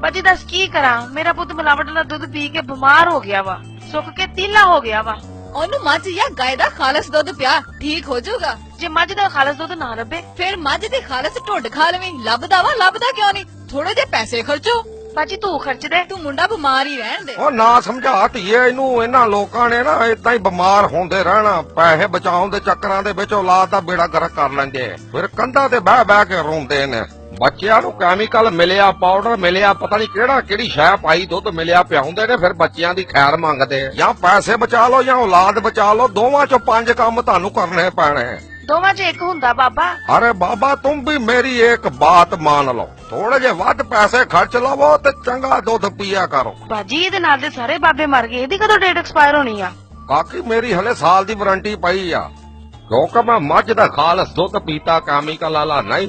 ਬਾਜੀ ਦੱਸ ਕੀ ਕਰਾਂ, ਮੇਰਾ ਪੁੱਤ ਮਿਲਾਵਟ ਵਾਲਾ ਦੁੱਧ ਪੀ ਕੇ ਬਿਮਾਰ ਹੋ ਗਿਆ ਵਾ, ਸੁੱਕ ਕੇ ਤੀਲਾ ਹੋ ਗਿਆ ਵਾ। ਉਹਨੂੰ ਮੱਝ ਜਾਂ ਗਾय ਦਾ ਖਾਲਸ ਦੁੱਧ ਪਿਆ, ਠੀਕ ਹੋ ਜਾਊਗਾ। ਜੇ ਮੱਝ ਦਾ ਖਾਲਸ ਦੁੱਧ ਨਾ ਲੱਭੇ ਫਿਰ ਮੱਝ ਦੀ ਖਾਲਸ ਢੁੱਡ ਖਾ ਲਵੀਂ। ਲੱਭਦਾ ਵਾ, ਲੱਭਦਾ ਕਿਉਂ ਨਹੀਂ? ਥੋੜੇ ਜਿਹੇ ਪੈਸੇ ਖਰਚੋ। ਬਾਜੀ ਤੂੰ ਖਰਚ ਦੇ। ਤੂੰ ਮੁੰਡਾ ਬਿਮਾਰ ਹੀ ਰਹਿਣ ਦੇ। ਉਹ ਨਾ ਸਮਝਾ ਧੀਏ ਇਹਨੂੰ, ਇਹਨਾਂ ਲੋਕਾਂ ਨੇ ਨਾ ਏਦਾਂ ਹੀ ਬਿਮਾਰ ਹੁੰਦੇ ਰਹਿਣਾ। ਪੈਸੇ ਬਚਾਉਣ ਦੇ ਚੱਕਰਾਂ ਦੇ ਵਿੱਚ ਔਲਾਦ ਦਾ ਬੇੜਾ ਗਰਕ ਕਰ ਲੈਂਦੇ, ਫਿਰ ਕੰਧਾਂ ਤੇ ਬਹਿ ਬਹਿ ਕੇ ਰੋਂਦੇ ਨੇ। ਬੱਚਿਆਂ ਨੂੰ ਕੈਮੀਕਲ ਮਿਲਿਆ, ਪਾਊਡਰ ਮਿਲਿਆ, ਪਤਾ ਨਹੀਂ ਕਿਹੜੀ ਸ਼ੈ ਪਾਈ ਦੁੱਧ ਮਿਲਿਆ ਪਿਆਉਂਦੇ ਨੇ, ਫਿਰ ਬੱਚਿਆਂ ਦੀ ਖੈਰ ਮੰਗਦੇ। ਜਾਂ ਪੈਸੇ ਬਚਾ ਲਓ ਜਾਂ ਔਲਾਦ ਬਚਾ ਲਓ, ਦੋਵਾਂ ਚੋਂ 5 ਕੰਮ ਤੁਹਾਨੂੰ ਕਰਨੇ ਪੈਣੇ। ਦੋਵਾਂ 'ਚ ਇੱਕ ਹੁੰਦਾ ਬਾਬਾ। अरे बाबा तुम भी मेरी एक बात मान लो, थोड़े जे वध पैसे खर्च लवो ते चंगा दुध पिया करो। ਬਾਜੀ ਇਹਦੇ ਨਾਲ ਦੇ ਸਾਰੇ ਬਾਬੇ ਮਰ ਗਏ, ਇਹਦੀ ਕਦੋਂ ਡੇਟ ਐਕਸਪਾਇਰ ਹੋਣੀ ਆ? बाकी मेरी हले साल दी वारंटी पई आ, क्योंकि मैं मझ दा खालस दुध पीता, केमिकल वाला नहीं।